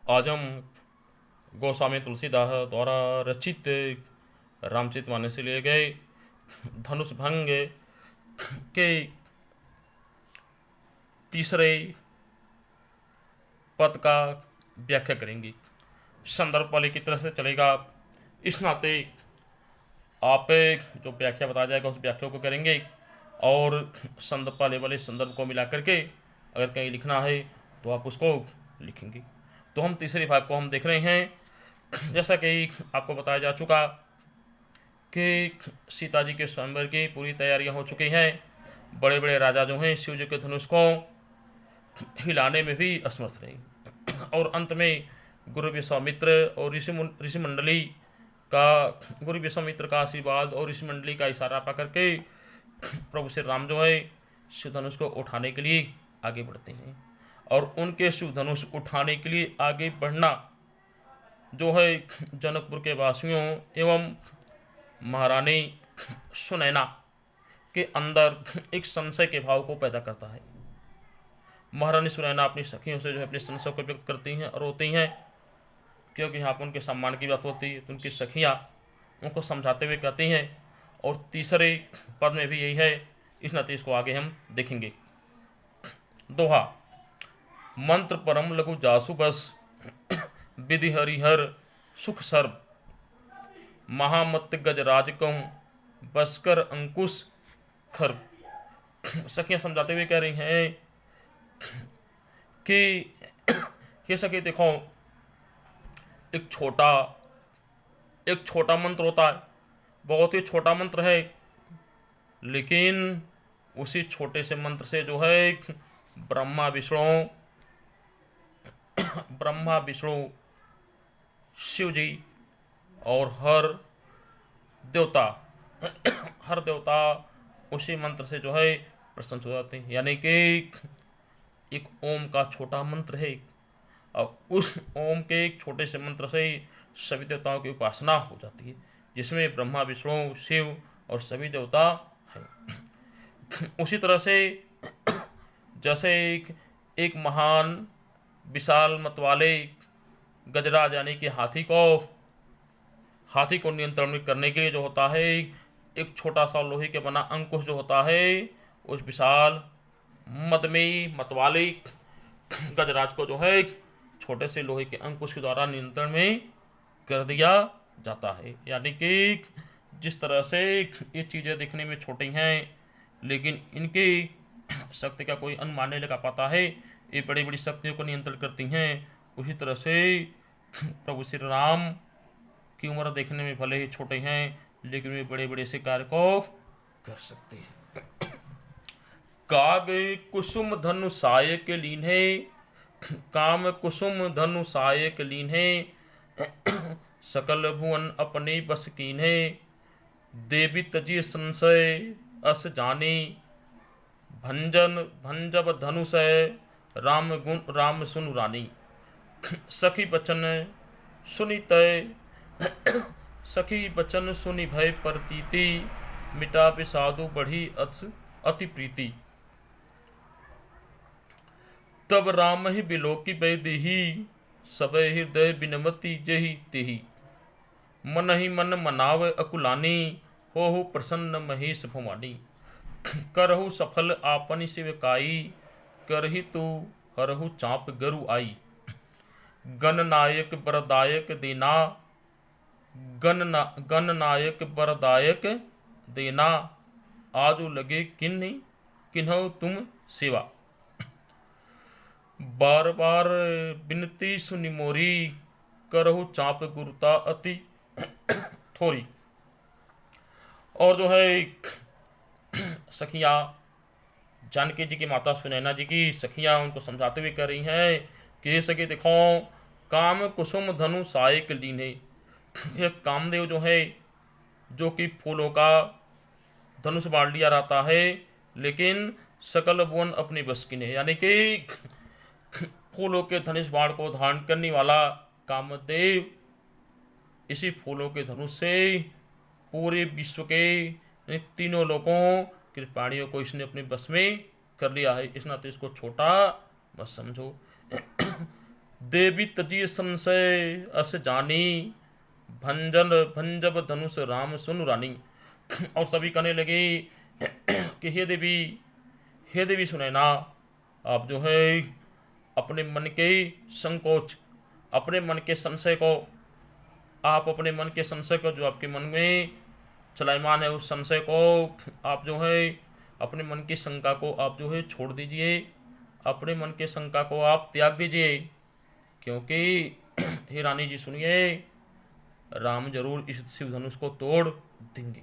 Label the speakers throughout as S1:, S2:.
S1: आज हम गोस्वामी तुलसीदास द्वारा रचित रामचरितमानस से लिए गए धनुष भंग के तीसरे पद का व्याख्या करेंगे। संदर्भ वाले की तरह से चलेगा, इस नाते आप जो व्याख्या बताया जाएगा उस व्याख्या को करेंगे और संदर्भ वाले संदर्भ को मिला करके अगर कहीं लिखना है तो आप उसको लिखेंगे। तो हम तीसरे भाग को हम देख रहे हैं। जैसा कि आपको बताया जा चुका कि सीता जी के स्वयंवर की पूरी तैयारियां हो चुकी हैं। बड़े बड़े राजा जो हैं शिव जी के धनुष को हिलाने में भी असमर्थ रहे और अंत में गुरु विश्वामित्र और ऋषि मंडली का गुरु विश्वामित्र का आशीर्वाद और ऋषि मंडली का इशारा पा करके प्रभु श्री राम जो है शिव धनुष को उठाने के लिए आगे बढ़ते हैं। और उनके शिव धनुष उठाने के लिए आगे बढ़ना जो है जनकपुर के वासियों एवं महारानी सुनैना के अंदर एक संशय के भाव को पैदा करता है। महारानी सुनैना अपनी सखियों से जो है अपने संशय को व्यक्त करती हैं और रोती हैं, क्योंकि यहाँ पर उनके सम्मान की बात होती है। तो उनकी सखियाँ उनको समझाते हुए कहती हैं और तीसरे पद में भी यही है। इस नाते इसको आगे हम देखेंगे। दोहा। मंत्र परम लघु जासु बस विधि हरिहर सुख सर्व महामत गजराज कहूँ बसकर अंकुश खर। सखियाँ समझाते हुए कह रही हैं कि ये सखी देखो, एक छोटा मंत्र होता है, बहुत ही छोटा मंत्र है, लेकिन उसी छोटे से मंत्र से जो है ब्रह्मा विष्णु शिव जी और हर देवता उसी मंत्र से जो है प्रसन्न हो जाते हैं। यानी कि एक ओम का छोटा मंत्र है और उस ओम के एक छोटे से मंत्र से सभी देवताओं की उपासना हो जाती है, जिसमें ब्रह्मा विष्णु शिव और सभी देवता हैं। उसी तरह से जैसे एक महान विशाल मत वाले गजराज यानी कि हाथी को नियंत्रण में करने के लिए जो होता है एक छोटा सा लोहे के बना अंकुश जो होता है, उस विशाल मत वाले गजराज को जो है छोटे से लोहे के अंकुश के द्वारा नियंत्रण में कर दिया जाता है। यानी कि जिस तरह से ये चीज़ें दिखने में छोटी हैं, लेकिन इनकी शक्ति का कोई अनुमान नहीं लगा पाता है, ये बड़ी बड़ी शक्तियों को नियंत्रण करती हैं। उसी तरह से प्रभु श्री राम की उम्र देखने में भले ही छोटे हैं, लेकिन वे बड़े बड़े से कार्य को कर सकते हैं। काग कुसुम धनु साय के लीन है, काम कुसुम धनु साय के लीन है, सकल भुवन अपने बस कीन है, देवी तजी संशय अस जाने, भंजब धनुष है राम सुनु रानी। सखी बचन सुनी तय सखी बचन सुनी भय प्रतीति, मिटा विषादु बढ़ी अति प्रीति, तब राम ही बिलोकी बैदेही, सबे हृदय बिनमती जेहि तेहि, मन ही मन मनाव अकुलानी, हो प्रसन्न महेश भवानी, करहु सफल आपनि शिवकाई, करहि तू हरहु चाप गरु आई, गणनायक बरदायक देना, गणनायक बरदायक देना, आजु लगे किन्हु तुम सेवा, बार बार बिनती सुनि मोरी, करहु चाप गुरुता अति थोरी। और जो है सखियाँ जानकी जी की माता सुनैना जी की सखियाँ उनको समझाते हुए कह रही हैं कि ये सखी देखो, काम कुसुम धनु साय के लीन है। ये कामदेव जो है, जो कि फूलों का धनुष बाढ़ लिया रहता है, लेकिन सकल भुवन अपनी बस की नहीं। यानी कि फूलों के धनुष बाण को धारण करने वाला कामदेव इसी फूलों के धनुष से पूरे विश्व के तीनों लोगों के प्राणियों को इसने अपने बस में कर लिया है। इस नाते इसको छोटा मत समझो। देवी तजी संशय अस जानी, भंजन भंजब धनुष राम सुन रानी। और सभी कहने लगे कि हे देवी सुनैना, आप जो है अपने मन के संकोच, अपने मन के संशय को, आप अपने मन के संशय को जो आपके मन में चलायमान है, उस संशय को आप जो है अपने मन की शंका को आप जो है छोड़ दीजिए, अपने मन के शंका को आप त्याग दीजिए। क्योंकि हे रानी जी सुनिए, राम जरूर इस शिव धनुष को तोड़ देंगे।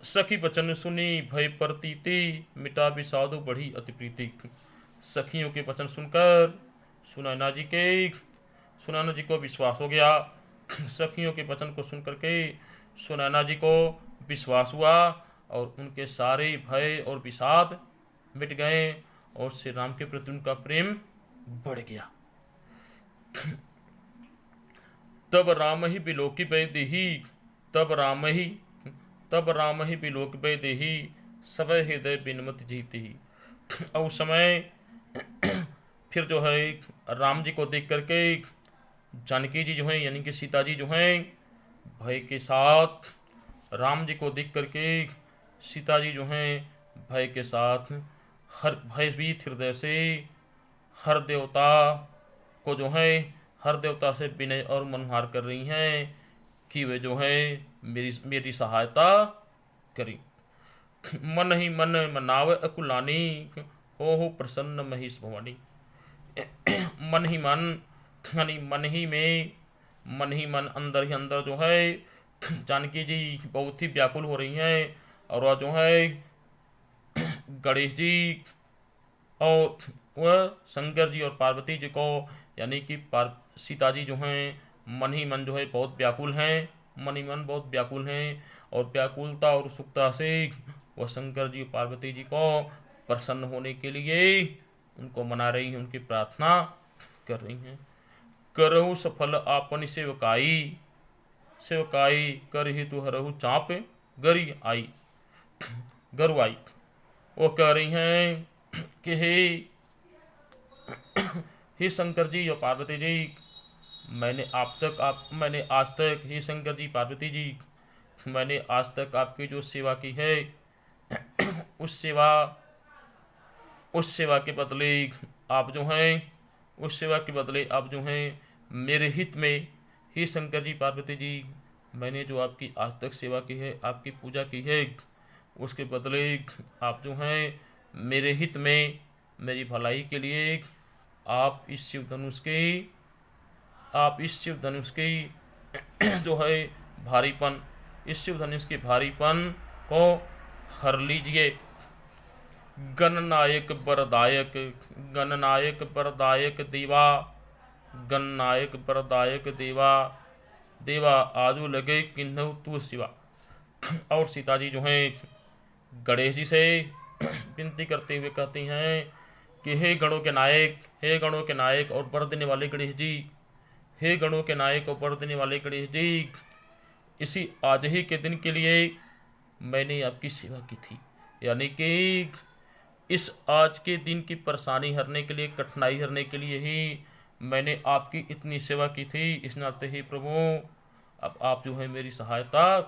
S1: सखी वचन सुनी भय प्रतीति, मिटा विषादु बढ़ी अति प्रीति। सखियों के वचन सुनकर सुनैना जी को विश्वास हो गया। सखियों के वचन को सुन करके सुनैना जी को विश्वास हुआ और उनके सारे भय और विषाद मिट गए और श्री राम के प्रति उनका प्रेम बढ़ गया। तब राम ही बिलोकी भय देही, तब राम ही बिलोक भय देही, सब हृदय बिनमत जीती ही। और उस समय फिर जो है राम जी को देख करके जानकी जी जो हैं यानी कि सीता जी जो हैं भय के साथ, राम जी को देख करके सीता जी जो हैं भय के साथ, हर भयभीत हृदय से हर देवता को जो है हर देवता से विनय और मनहार कर रही हैं कि वे जो है मेरी सहायता करी। मन ही मन मनाव अकुलानी, हो प्रसन्न महेश भवानी। मन ही मन यानी मन ही मन अंदर ही अंदर जो है जानकी जी बहुत ही व्याकुल हो रही हैं और वह जो है गणेश जी और वह शंकर जी और पार्वती जी को यानी कि सीता जी जो हैं मन ही मन जो है बहुत व्याकुल हैं, मन ही मन बहुत व्याकुल हैं और व्याकुलता और उत्सुकता से वह शंकर जी पार्वती जी को प्रसन्न होने के लिए उनको मना रही हैं, उनकी प्रार्थना कर रही हैं। करहु सफल आपन सेवकाई, कर ही तु हरहु चाप गरी आई, गरु आई। वो कह रही हैं कि हे शंकर जी और पार्वती जी, मैंने आज तक हे शंकर जी पार्वती जी, मैंने आज तक आपकी जो सेवा की है उस सेवा के बदले आप जो हैं मेरे हित में, हे शंकर जी पार्वती जी, मैंने जो आपकी आज तक सेवा की है, आपकी पूजा की है, उसके बदले आप जो हैं मेरे हित में, मेरी भलाई के लिए आप इस शिव धनुष के जो है भारीपन, इस शिव धनुष के भारीपन को हर लीजिए। गणनायक बरदायक देवा आजू लगे किन्हु तू शिवा। और सीता जी जो हैं गणेश जी से विनती करते हुए कहती हैं कि हे गणों के नायक और वर देने वाले गणेश जी, हे गणों के नायक और वर देने वाले गणेश जी, इसी आज ही के दिन के लिए मैंने आपकी सेवा की थी, यानी कि इस आज के दिन की परेशानी हरने के लिए, कठिनाई हरने के लिए ही मैंने आपकी इतनी सेवा की थी। इस नाते ही प्रभु अब आप जो है मेरी सहायता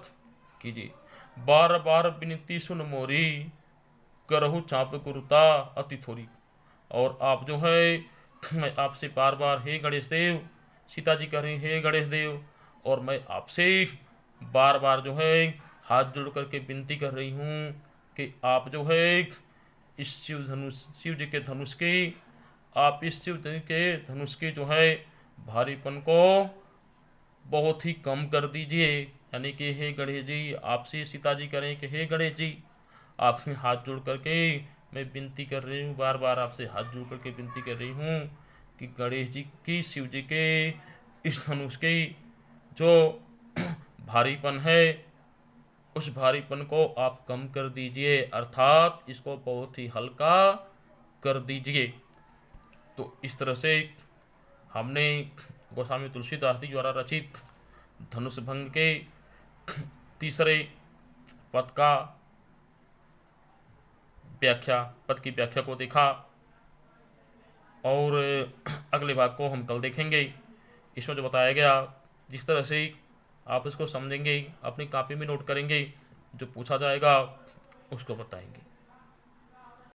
S1: कीजिए। बार बार विनती सुन मोरी, करहु चाप कुरुता अति थोड़ी। और आप जो है मैं आपसे बार बार हे गणेश देव, सीता जी कह रही हे गणेश देव, और मैं आपसे बार बार जो है हाथ जोड़ करके विनती कर रही हूँ कि आप जो है इस शिव जी के धनुष के, आप इस शिव जी के धनुष के जो है भारीपन को बहुत ही कम कर दीजिए। यानी कि हे गणेश जी, आपसे सीता जी करें कि हे गणेश जी, आपसे हाथ जोड़ करके मैं विनती कर रही हूँ, बार बार आपसे हाथ जोड़ करके विनती कर रही हूँ कि गणेश जी की, शिव जी के इस धनुष के जो भारीपन है, उस भारीपन को आप कम कर दीजिए, अर्थात इसको बहुत ही हल्का कर दीजिए। तो इस तरह से हमने गोस्वामी तुलसीदास जी द्वारा रचित धनुष भंग के तीसरे पद की व्याख्या को देखा। और अगले भाग को हम कल देखेंगे। इसमें जो बताया गया, जिस तरह से आप इसको समझेंगे, अपनी कॉपी में नोट करेंगे, जो पूछा जाएगा उसको बताएंगे।